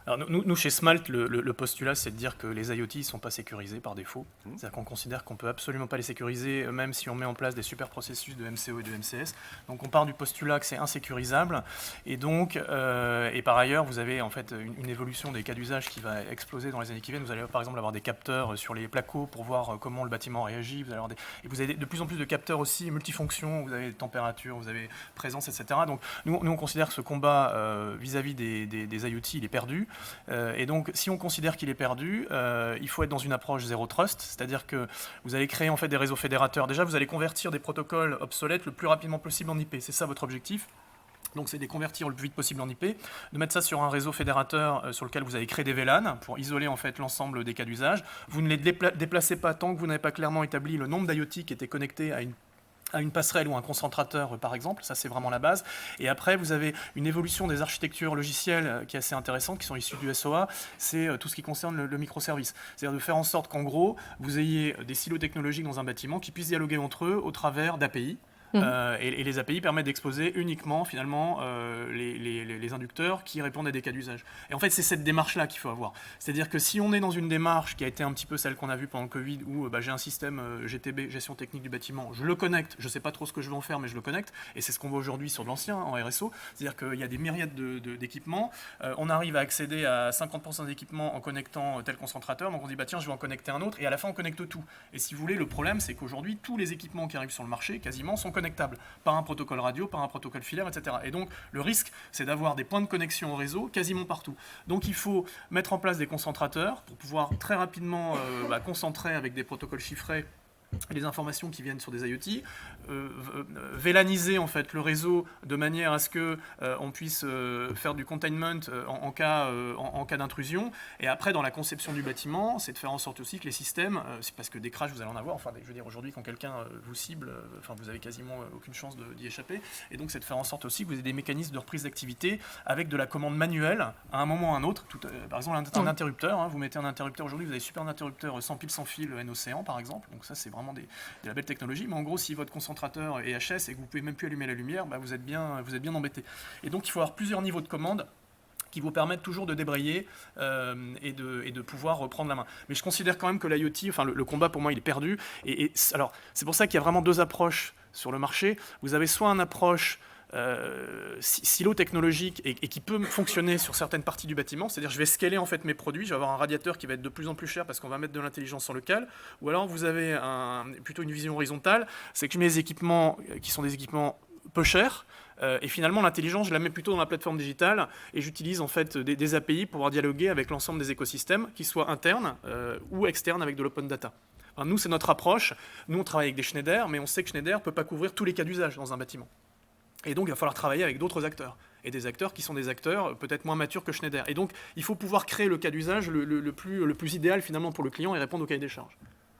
Alors nous, chez Smalt, le postulat, c'est de dire que les IoT ne sont pas sécurisés par défaut. C'est-à-dire qu'on considère qu'on ne peut absolument pas les sécuriser, même si on met en place des super processus de MCO et de MCS. Donc on part du postulat que c'est insécurisable. Et donc, et par ailleurs, vous avez en fait une évolution des cas d'usage qui va exploser dans les années qui viennent. Vous allez par exemple avoir des capteurs sur les placos pour voir comment le bâtiment réagit. Et vous avez de plus en plus de capteurs aussi multifonctions. Vous avez température, vous avez présence, etc. Donc nous on considère que ce combat vis-à-vis des IoT, il est perdu. Et donc, si on considère qu'il est perdu, il faut être dans une approche zéro trust, c'est-à-dire que vous allez créer en fait des réseaux fédérateurs. Déjà, vous allez convertir des protocoles obsolètes le plus rapidement possible en IP. C'est ça votre objectif. Donc, c'est de les convertir le plus vite possible en IP, de mettre ça sur un réseau fédérateur sur lequel vous allez créer des VLAN pour isoler en fait l'ensemble des cas d'usage. Vous ne les déplacez pas tant que vous n'avez pas clairement établi le nombre d'IoT qui étaient connectés à une passerelle ou un concentrateur, par exemple. Ça, c'est vraiment la base. Et après, vous avez une évolution des architectures logicielles qui est assez intéressante, qui sont issues du SOA. C'est tout ce qui concerne le microservice. C'est-à-dire de faire en sorte qu'en gros, vous ayez des silos technologiques dans un bâtiment qui puissent dialoguer entre eux au travers d'API. Et les API permettent d'exposer uniquement finalement les inducteurs qui répondent à des cas d'usage. Et en fait, c'est cette démarche-là qu'il faut avoir. C'est-à-dire que si on est dans une démarche qui a été un petit peu celle qu'on a vue pendant le Covid, où j'ai un système GTB, gestion technique du bâtiment, je le connecte, je ne sais pas trop ce que je veux en faire, mais je le connecte, et c'est ce qu'on voit aujourd'hui sur de l'ancien en RSO, c'est-à-dire qu'il y a des myriades d'équipements, on arrive à accéder à 50% des équipements en connectant tel concentrateur, donc on dit tiens, je vais en connecter un autre, et à la fin on connecte tout. Et si vous voulez, le problème, c'est qu'aujourd'hui, tous les équipements qui arrivent sur le marché, quasiment, sont connectable par un protocole radio, par un protocole filaire, etc. Et donc, le risque, c'est d'avoir des points de connexion au réseau quasiment partout. Donc, il faut mettre en place des concentrateurs pour pouvoir très rapidement concentrer avec des protocoles chiffrés les informations qui viennent sur des IoT, vélaniser en fait le réseau de manière à ce que on puisse faire du containment en cas d'intrusion. Et après, dans la conception du bâtiment, c'est de faire en sorte aussi que les systèmes, c'est parce que des crashs vous allez en avoir. Enfin, je veux dire aujourd'hui, quand quelqu'un vous cible, vous avez quasiment aucune chance d'y échapper. Et donc, c'est de faire en sorte aussi que vous ayez des mécanismes de reprise d'activité avec de la commande manuelle à un moment ou à un autre. Par exemple, un interrupteur. Vous mettez un interrupteur aujourd'hui, vous avez super un interrupteur sans pile, sans fil, N-Océan par exemple. Donc ça, c'est vraiment de la belle technologie, mais en gros, si votre concentrateur est HS et que vous ne pouvez même plus allumer la lumière, vous êtes bien embêté. Et donc, il faut avoir plusieurs niveaux de commande qui vous permettent toujours de débrayer et de pouvoir reprendre la main. Mais je considère quand même que l'IoT, le combat pour moi, il est perdu. Alors, c'est pour ça qu'il y a vraiment deux approches sur le marché. Vous avez soit une approche silo technologique et qui peut fonctionner sur certaines parties du bâtiment, c'est-à-dire je vais scaler en fait mes produits, je vais avoir un radiateur qui va être de plus en plus cher parce qu'on va mettre de l'intelligence en local, ou alors vous avez plutôt une vision horizontale, c'est que je mets des équipements qui sont des équipements peu chers, et finalement l'intelligence je la mets plutôt dans la plateforme digitale et j'utilise en fait des API pour pouvoir dialoguer avec l'ensemble des écosystèmes, qu'ils soient internes ou externes avec de l'open data. Alors, nous, c'est notre approche, nous on travaille avec des Schneider, mais on sait que Schneider ne peut pas couvrir tous les cas d'usage dans un bâtiment. Et donc, il va falloir travailler avec d'autres acteurs. Et des acteurs qui sont des acteurs peut-être moins matures que Schneider. Et donc, il faut pouvoir créer le cas d'usage le plus idéal finalement pour le client et répondre au cahier des charges.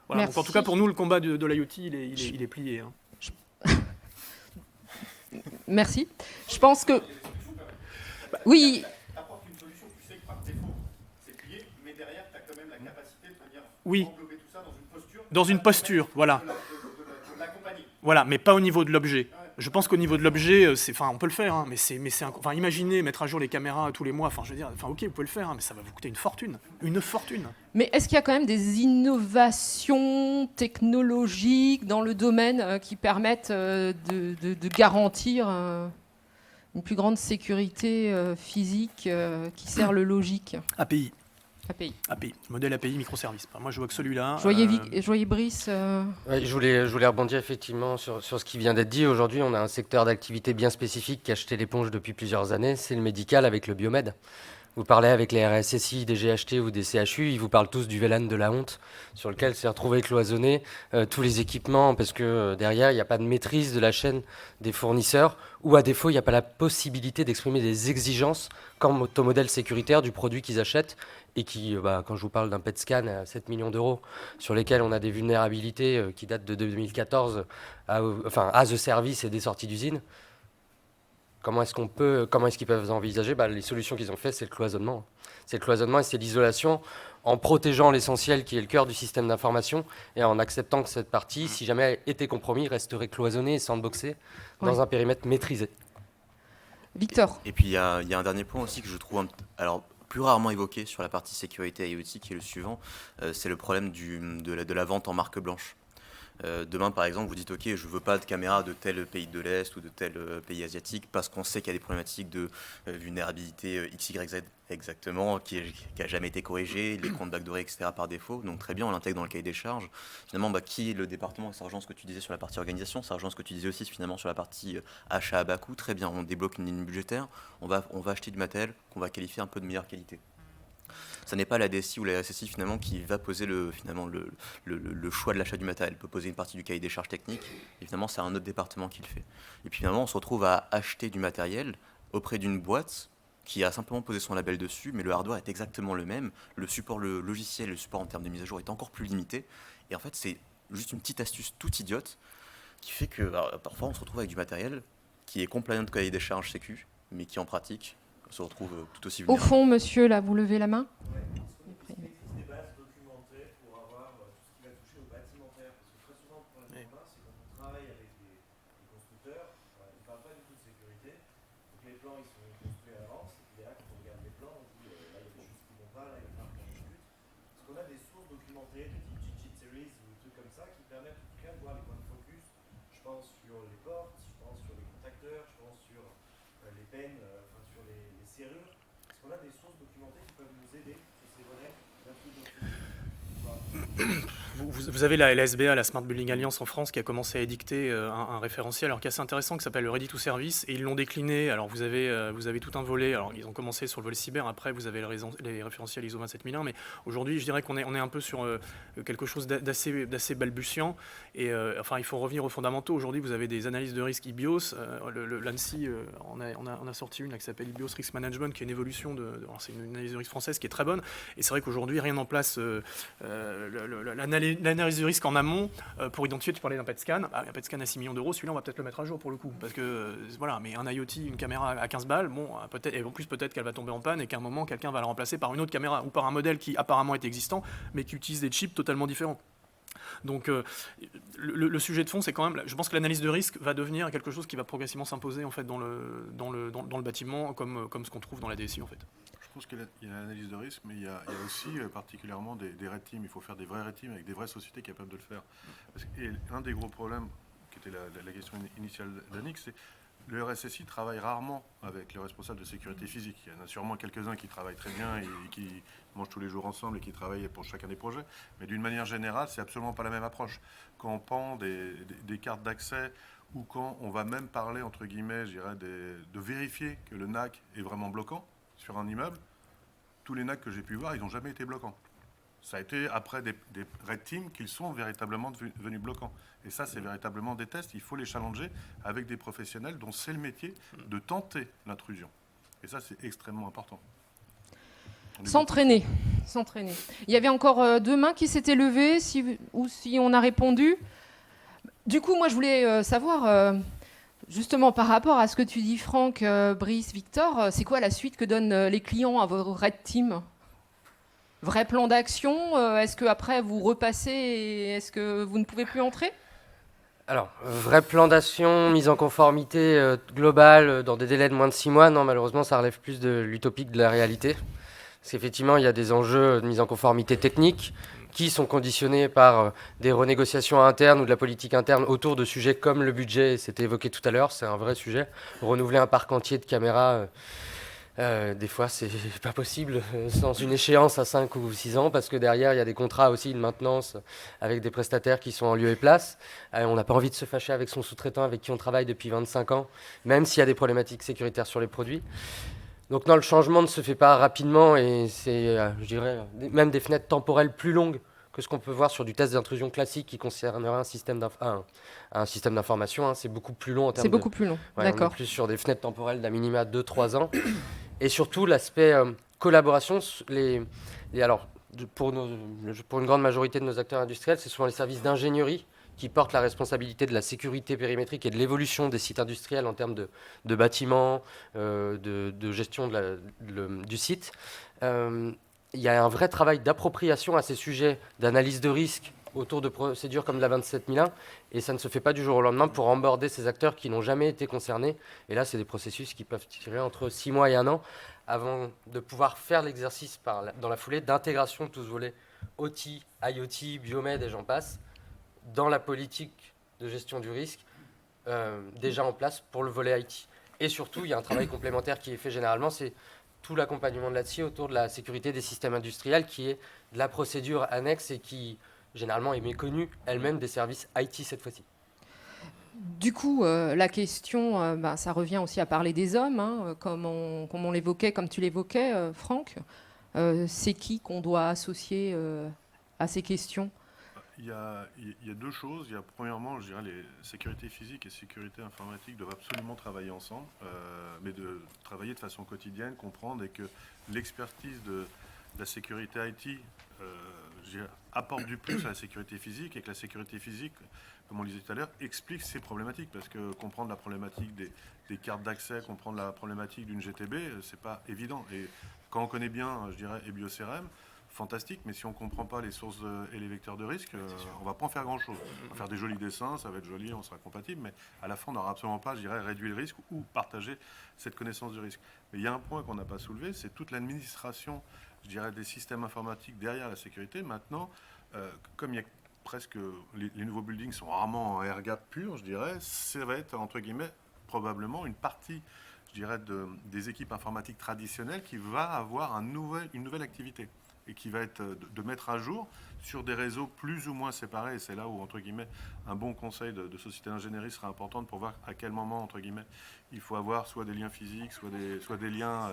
Voilà. Donc, en tout cas, pour nous, le combat de l'IoT, il est plié. Merci. Je pense que... Oui. Apporte une solution, tu sais que par défaut, c'est plié, mais derrière, tu as quand même la capacité de venir englober tout ça dans une posture. Dans une posture, voilà. De l'accompagner. Voilà, mais pas au niveau de l'objet. Je pense qu'au niveau de l'objet, on peut le faire, mais imaginez mettre à jour les caméras tous les mois, ok, vous pouvez le faire, mais ça va vous coûter une fortune. Mais est-ce qu'il y a quand même des innovations technologiques dans le domaine qui permettent de garantir une plus grande sécurité physique qui sert le logique ? API. API, modèle API microservice. Moi, je vois que celui-là. Je voyais Brice. Ouais, je voulais rebondir effectivement sur ce qui vient d'être dit. Aujourd'hui, on a un secteur d'activité bien spécifique qui a jeté l'éponge depuis plusieurs années, c'est le médical avec le biomède. Vous parlez avec les RSSI, des GHT ou des CHU, ils vous parlent tous du VLAN de la honte, sur lequel s'est retrouvé cloisonné tous les équipements, parce que derrière, il n'y a pas de maîtrise de la chaîne des fournisseurs, ou à défaut, il n'y a pas la possibilité d'exprimer des exigences quant au modèle sécuritaire du produit qu'ils achètent, et qui, quand je vous parle d'un PET scan à 7 millions d'euros, sur lesquels on a des vulnérabilités qui datent de 2014, à the service et des sorties d'usine. Comment est-ce qu'ils peuvent envisager les solutions qu'ils ont fait, c'est le cloisonnement. C'est le cloisonnement et c'est l'isolation en protégeant l'essentiel qui est le cœur du système d'information et en acceptant que cette partie, si jamais elle était compromise, resterait cloisonnée et sandboxée dans un périmètre maîtrisé. Victor. Et puis il y a un dernier point aussi que je trouve plus rarement évoqué sur la partie sécurité IoT, qui est le suivant, c'est le problème de la vente en marque blanche. Demain, par exemple, vous dites « Ok, je ne veux pas de caméra de tel pays de l'Est ou de tel pays asiatique parce qu'on sait qu'il y a des problématiques de vulnérabilité XYZ exactement, qui n'a jamais été corrigée, les comptes backdoor, etc. par défaut. Donc très bien, on l'intègre dans le cahier des charges. Finalement, qui est le département? Ça rejoint ce que tu disais sur la partie organisation, ça rejoint ce que tu disais aussi finalement sur la partie achat à bas coût. Très bien, on débloque une ligne budgétaire, on va acheter du matériel qu'on va qualifier un peu de meilleure qualité. Ce n'est pas la DSI ou la RSSI finalement qui va poser le choix de l'achat du matériel. Elle peut poser une partie du cahier des charges techniques, et finalement c'est un autre département qui le fait. Et puis finalement on se retrouve à acheter du matériel auprès d'une boîte qui a simplement posé son label dessus, mais le hardware est exactement le même, le support le logiciel, le support en termes de mise à jour est encore plus limité, et en fait c'est juste une petite astuce toute idiote qui fait que parfois on se retrouve avec du matériel qui est compliant de cahier des charges sécu, mais qui en pratique se retrouve tout aussi vulnérable. Au fond, monsieur, là, vous levez la main. Des bases documentées pour avoir tout ce qui va toucher au bâtimentaire. Parce que très souvent, le problème qu'on a, c'est quand on travaille avec des constructeurs, ils ne parlent pas du tout de sécurité. Donc les plans, ils sont construits à l'avance. Et puis là, quand on regarde les plans, on dit là, il y a des choses qui ne vont pas, là, il va falloir qu'on discute. Parce qu'on a des sources documentées, des types cheat series ou des trucs comme ça, qui permettent en tout cas de voir les points de focus. Je pense sur les portes, je pense sur les contacteurs, je pense sur les peines, sur les serrures. Est-ce qu'on a des sources documentées qui peuvent nous aider sur ces volets? Vous avez la LSBA, la Smart Building Alliance en France, qui a commencé à édicter un référentiel qui est assez intéressant, qui s'appelle le Ready to Service, et ils l'ont décliné. Alors vous avez tout un volet, alors ils ont commencé sur le volet cyber, après vous avez les référentiels ISO 27001, mais aujourd'hui je dirais qu'on est un peu sur quelque chose d'assez balbutiant, et il faut revenir aux fondamentaux. Aujourd'hui vous avez des analyses de risque IBIOS, l'ANSSI on a sorti une qui s'appelle IBIOS Risk Management, qui est une évolution c'est une analyse de risque française qui est très bonne, et c'est vrai qu'aujourd'hui rien n'en place l'analyse de risque en amont pour identifier, tu parlais d'un PET scan, un PET scan à 6 millions d'euros, celui-là on va peut-être le mettre à jour pour le coup, parce que mais un IoT, une caméra à 15 balles, peut-être, et en plus peut-être qu'elle va tomber en panne et qu'à un moment quelqu'un va la remplacer par une autre caméra ou par un modèle qui apparemment est existant mais qui utilise des chips totalement différents. Donc le sujet de fond, c'est quand même, je pense que l'analyse de risque va devenir quelque chose qui va progressivement s'imposer en fait dans le bâtiment comme ce qu'on trouve dans la DSI en fait. Je pense qu'il y a l'analyse de risque, mais il y a aussi particulièrement des red teams. Il faut faire des vrais red teams avec des vraies sociétés capables de le faire. Et un des gros problèmes, qui était la question initiale d'Annick, c'est le RSSI travaille rarement avec les responsables de sécurité physique. Il y en a sûrement quelques-uns qui travaillent très bien et qui mangent tous les jours ensemble et qui travaillent pour chacun des projets. Mais d'une manière générale, c'est absolument pas la même approche. Quand on pend des cartes d'accès ou quand on va même parler, entre guillemets, je dirais, de vérifier que le NAC est vraiment bloquant sur un immeuble, tous les NAC que j'ai pu voir, ils n'ont jamais été bloquants. Ça a été après des red teams qu'ils sont véritablement devenus bloquants. Et ça, c'est véritablement des tests. Il faut les challenger avec des professionnels dont c'est le métier de tenter l'intrusion. Et ça, c'est extrêmement important. S'entraîner. Il y avait encore 2 mains qui s'étaient levées, si on a répondu. Du coup, moi, je voulais savoir, justement, par rapport à ce que tu dis, Franck, Brice, Victor, c'est quoi la suite que donnent les clients à vos red teams ? Vrai plan d'action? Est-ce qu'après, vous repassez et est-ce que vous ne pouvez plus entrer? Alors, vrai plan d'action, mise en conformité globale dans des délais de moins de 6 mois, non, malheureusement, ça relève plus de l'utopique de la réalité. Parce qu'effectivement, il y a des enjeux de mise en conformité technique qui sont conditionnés par des renégociations internes ou de la politique interne autour de sujets comme le budget, c'était évoqué tout à l'heure, c'est un vrai sujet. Renouveler un parc entier de caméras, Des fois, c'est pas possible sans une échéance à 5 ou 6 ans, parce que derrière, il y a des contrats aussi de maintenance avec des prestataires qui sont en lieu et place. On n'a pas envie de se fâcher avec son sous-traitant avec qui on travaille depuis 25 ans, même s'il y a des problématiques sécuritaires sur les produits. Donc non, le changement ne se fait pas rapidement, et c'est, je dirais, même des fenêtres temporelles plus longues que ce qu'on peut voir sur du test d'intrusion classique qui concernerait un système d'information. Hein. C'est beaucoup plus long en termes C'est beaucoup plus long, Ouais, on d'accord. est plus sur des fenêtres temporelles d'à minima 2-3 ans. Et surtout, l'aspect collaboration, alors, pour une grande majorité de nos acteurs industriels, c'est souvent les services d'ingénierie qui portent la responsabilité de la sécurité périmétrique et de l'évolution des sites industriels en termes de bâtiments, de gestion du site. Il y a un vrai travail d'appropriation à ces sujets, d'analyse de risque autour de procédures comme la 27001, et ça ne se fait pas du jour au lendemain pour emborder ces acteurs qui n'ont jamais été concernés. Et là, c'est des processus qui peuvent tirer entre 6 mois et 1 an avant de pouvoir faire l'exercice dans la foulée d'intégration de tout ce volet OT, IoT, Biomed et j'en passe, dans la politique de gestion du risque déjà en place pour le volet IT. Et surtout, il y a un travail complémentaire qui est fait généralement, c'est tout l'accompagnement de là-dessus autour de la sécurité des systèmes industriels, qui est de la procédure annexe et qui généralement est méconnue elle-même des services IT cette fois-ci. Du coup, la question, ça revient aussi à parler des hommes, hein, comme on l'évoquait, comme tu l'évoquais, Franck. C'est qui qu'on doit associer à ces questions ? Il y a deux choses. Il y a premièrement, je dirais, les sécurité physique et sécurité informatique doivent absolument travailler ensemble, mais de travailler de façon quotidienne, comprendre, et que l'expertise de la sécurité IT apporte du plus à la sécurité physique, et que la sécurité physique, comme on le disait tout à l'heure, explique ces problématiques, parce que comprendre la problématique des cartes d'accès, comprendre la problématique d'une GTB, c'est pas évident. Et quand on connaît bien, je dirais, EBIOS-CRM, fantastique, mais si on ne comprend pas les sources et les vecteurs de risque, on ne va pas en faire grand-chose. On va faire des jolis dessins, ça va être joli, on sera compatible, mais à la fin, on n'aura absolument pas, je dirais, réduit le risque ou partagé cette connaissance du risque. Mais il y a un point qu'on n'a pas soulevé, c'est toute l'administration, je dirais, des systèmes informatiques derrière la sécurité. Maintenant, comme il y a presque, les nouveaux buildings sont rarement en air-gap pur, je dirais, ça va être, entre guillemets, probablement une partie, je dirais, des équipes informatiques traditionnelles qui va avoir une nouvelle activité, et qui va être de mettre à jour sur des réseaux plus ou moins séparés. Et c'est là où, entre guillemets, un bon conseil de société d'ingénierie sera important pour voir à quel moment, entre guillemets, il faut avoir soit des liens physiques, soit des liens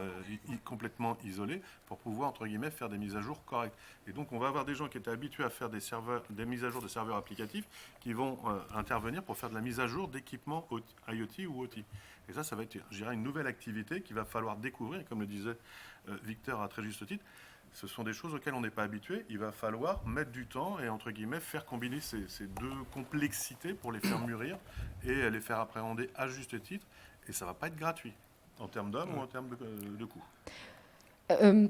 complètement isolés pour pouvoir, entre guillemets, faire des mises à jour correctes. Et donc, on va avoir des gens qui étaient habitués à faire des mises à jour de serveurs applicatifs qui vont intervenir pour faire de la mise à jour d'équipements IoT ou OT. Et ça va être, je dirais, une nouvelle activité qu'il va falloir découvrir. Et comme le disait Victor à très juste titre, ce sont des choses auxquelles on n'est pas habitué. Il va falloir mettre du temps et, entre guillemets, faire combiner ces deux complexités pour les faire mûrir et les faire appréhender à juste titre. Et ça ne va pas être gratuit en termes d'hommes ou en termes de coûts.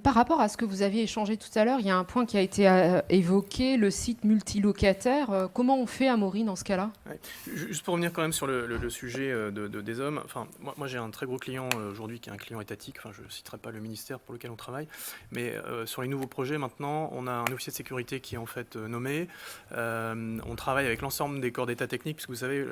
Par rapport à ce que vous aviez échangé tout à l'heure, il y a un point qui a été évoqué, le site multilocataire. Comment on fait, Amaury, dans ce cas-là ? Ouais. Juste pour revenir quand même sur le sujet des hommes, enfin, moi j'ai un très gros client aujourd'hui qui est un client étatique, enfin, je ne citerai pas le ministère pour lequel on travaille, mais sur les nouveaux projets maintenant, on a un officier de sécurité qui est en fait nommé. On travaille avec l'ensemble des corps d'état techniques, puisque vous savez,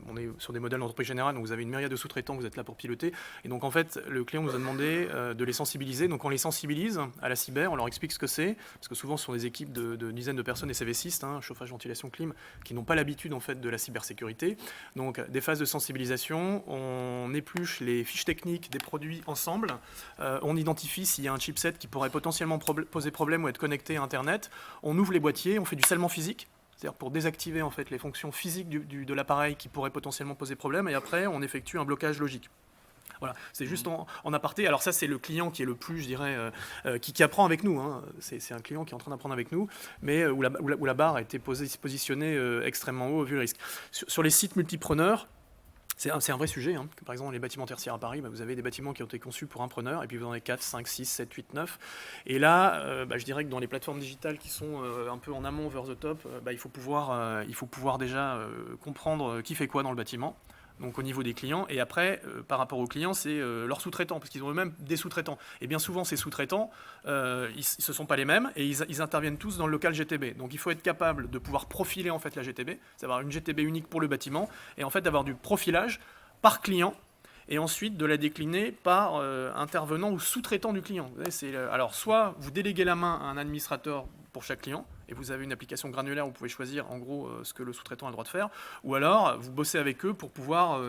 on est sur des modèles d'entreprise générale, donc vous avez une myriade de sous-traitants, vous êtes là pour piloter. Et donc en fait, le client nous a demandé de les sensibiliser. Donc on les sensibilise à la cyber, on leur explique ce que c'est, parce que souvent ce sont des équipes de dizaines de personnes, des CV6, chauffage, ventilation, clim, qui n'ont pas l'habitude en fait de la cybersécurité. Donc des phases de sensibilisation, on épluche les fiches techniques des produits ensemble, on identifie s'il y a un chipset qui pourrait potentiellement poser problème ou être connecté à Internet, on ouvre les boîtiers, on fait du scellement physique, c'est-à-dire pour désactiver en fait les fonctions physiques de l'appareil qui pourraient potentiellement poser problème, et après on effectue un blocage logique. Voilà, c'est juste en aparté. Alors ça, c'est le client qui est le plus, je dirais, qui apprend avec nous. Hein. C'est un client qui est en train d'apprendre avec nous, mais où la barre a été positionnée extrêmement haut vu le risque. Sur les sites multipreneurs, c'est un vrai sujet. Hein. Par exemple, les bâtiments tertiaires à Paris, vous avez des bâtiments qui ont été conçus pour un preneur, et puis vous en avez 4, 5, 6, 7, 8, 9. Et là, je dirais que dans les plateformes digitales qui sont un peu en amont, over the top, il faut pouvoir déjà comprendre qui fait quoi dans le bâtiment. Donc au niveau des clients, et après, par rapport aux clients, c'est leurs sous-traitants, parce qu'ils ont eux-mêmes des sous-traitants. Et bien souvent, ces sous-traitants, ce ne sont pas les mêmes, et ils interviennent tous dans le local GTB. Donc il faut être capable de pouvoir profiler en fait la GTB, c'est-à-dire une GTB unique pour le bâtiment, et en fait d'avoir du profilage par client, et ensuite de la décliner par intervenant ou sous-traitant du client. Vous voyez, alors, soit vous déléguez la main à un administrateur pour chaque client, et vous avez une application granulaire où vous pouvez choisir en gros ce que le sous-traitant a le droit de faire, ou alors vous bossez avec eux pour pouvoir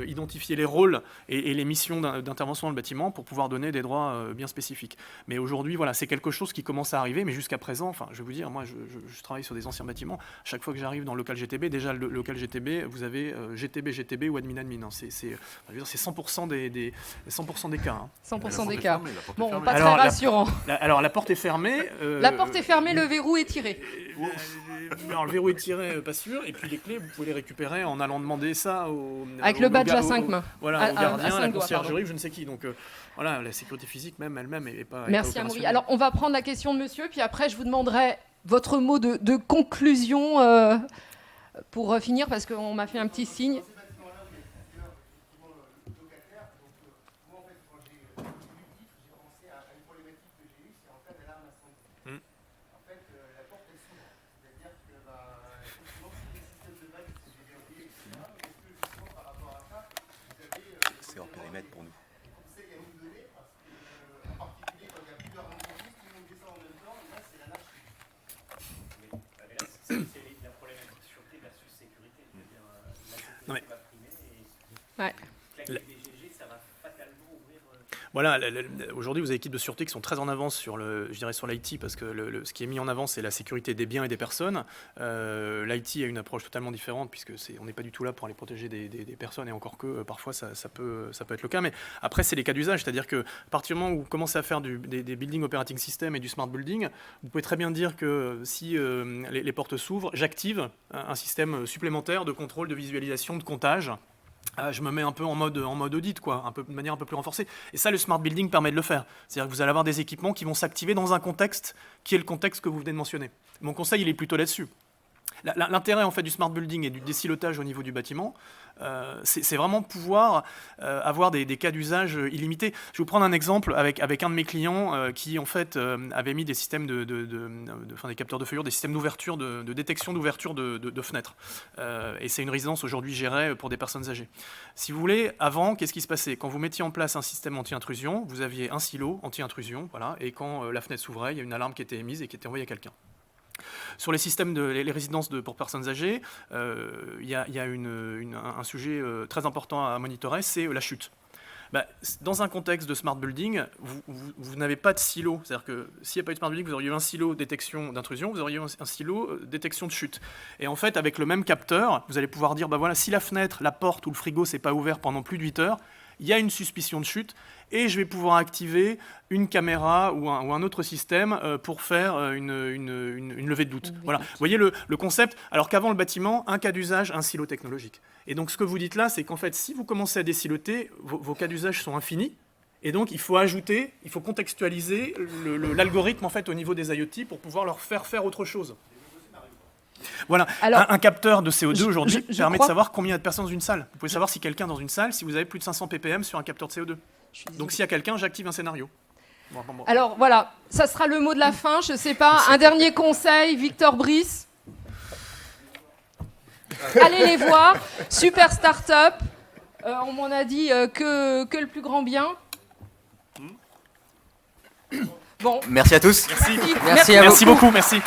identifier les rôles et les missions d'intervention dans le bâtiment pour pouvoir donner des droits bien spécifiques. Mais aujourd'hui, voilà, c'est quelque chose qui commence à arriver, mais jusqu'à présent, enfin, je vais vous dire, moi je travaille sur des anciens bâtiments, chaque fois que j'arrive dans le local GTB, déjà le local GTB, vous avez GTB ou admin, hein. C'est 100% des 100% des cas. Hein. 100% des cas. Bon, pas très rassurant. Alors la porte est fermée. La porte est fermée, le verrou est tiré. Alors le verrou est tiré, pas sûr. Et puis les clés, vous pouvez les récupérer en allant demander ça avec le badge à 5 mains. Voilà, au gardien, la conciergerie, je ne sais qui. Donc voilà, la sécurité physique elle-même est pas. Merci Amaury. Alors on va prendre la question de monsieur, puis après je vous demanderai votre mot de conclusion pour finir, parce qu'on m'a fait un petit signe. C'est hors périmètre pour nous. C'est la problématique sûreté versus sécurité. La sécurité va primer et claquer des GG, ça va fatalement ouvrir. Voilà, aujourd'hui vous avez des équipes de sûreté qui sont très en avance sur sur l'IT, parce que ce qui est mis en avant c'est la sécurité des biens et des personnes. L'IT a une approche totalement différente, puisque on n'est pas du tout là pour aller protéger des personnes, et encore que parfois ça peut être le cas. Mais après c'est les cas d'usage, c'est-à-dire que à partir du moment où vous commencez à faire des building operating system et du smart building, vous pouvez très bien dire que si les portes s'ouvrent, j'active un système supplémentaire de contrôle, de visualisation, de comptage. Je me mets un peu en mode audit, quoi, de manière un peu plus renforcée. Et ça, le smart building permet de le faire. C'est-à-dire que vous allez avoir des équipements qui vont s'activer dans un contexte qui est le contexte que vous venez de mentionner. Mon conseil, il est plutôt là-dessus. L'intérêt en fait du smart building et du désilotage au niveau du bâtiment, c'est vraiment pouvoir avoir des cas d'usage illimités. Je vais vous prendre un exemple avec un de mes clients qui en fait avait mis des systèmes des capteurs de feuillure, des systèmes d'ouverture, de détection d'ouverture de fenêtres. Et c'est une résidence aujourd'hui gérée pour des personnes âgées. Si vous voulez, avant, qu'est-ce qui se passait? Quand vous mettiez en place un système anti-intrusion, vous aviez un silo anti-intrusion, voilà, et quand la fenêtre s'ouvrait, il y a une alarme qui était émise et qui était envoyée à quelqu'un. Sur les systèmes les résidences pour personnes âgées, il y a un sujet très important à monitorer, c'est la chute. Dans un contexte de smart building, vous n'avez pas de silo. C'est-à-dire que s'il n'y a pas eu de smart building, vous auriez eu un silo détection d'intrusion, vous auriez eu un silo détection de chute. Et en fait, avec le même capteur, vous allez pouvoir dire, voilà, si la fenêtre, la porte ou le frigo s'est pas ouvert pendant plus de 8 heures, il y a une suspicion de chute, et je vais pouvoir activer une caméra ou un autre système pour faire une levée de doute. Voilà. Vous voyez le concept, alors qu'avant le bâtiment, un cas d'usage, un silo technologique. Et donc ce que vous dites là, c'est qu'en fait, si vous commencez à désiloter, vos cas d'usage sont infinis, et donc il faut contextualiser l'algorithme en fait, au niveau des IoT pour pouvoir leur faire autre chose. Voilà, alors, un capteur de CO2 aujourd'hui permet de savoir combien il y a de personnes dans une salle. Vous pouvez savoir si quelqu'un dans une salle, si vous avez plus de 500 ppm sur un capteur de CO2. Donc s'il y a quelqu'un, j'active un scénario. Bon. Alors voilà, ça sera le mot de la fin, je ne sais pas. Un dernier conseil, Victor Brice. Allez les voir, super start-up. On m'en a dit que le plus grand bien. Bon. Merci à tous. Merci beaucoup, merci.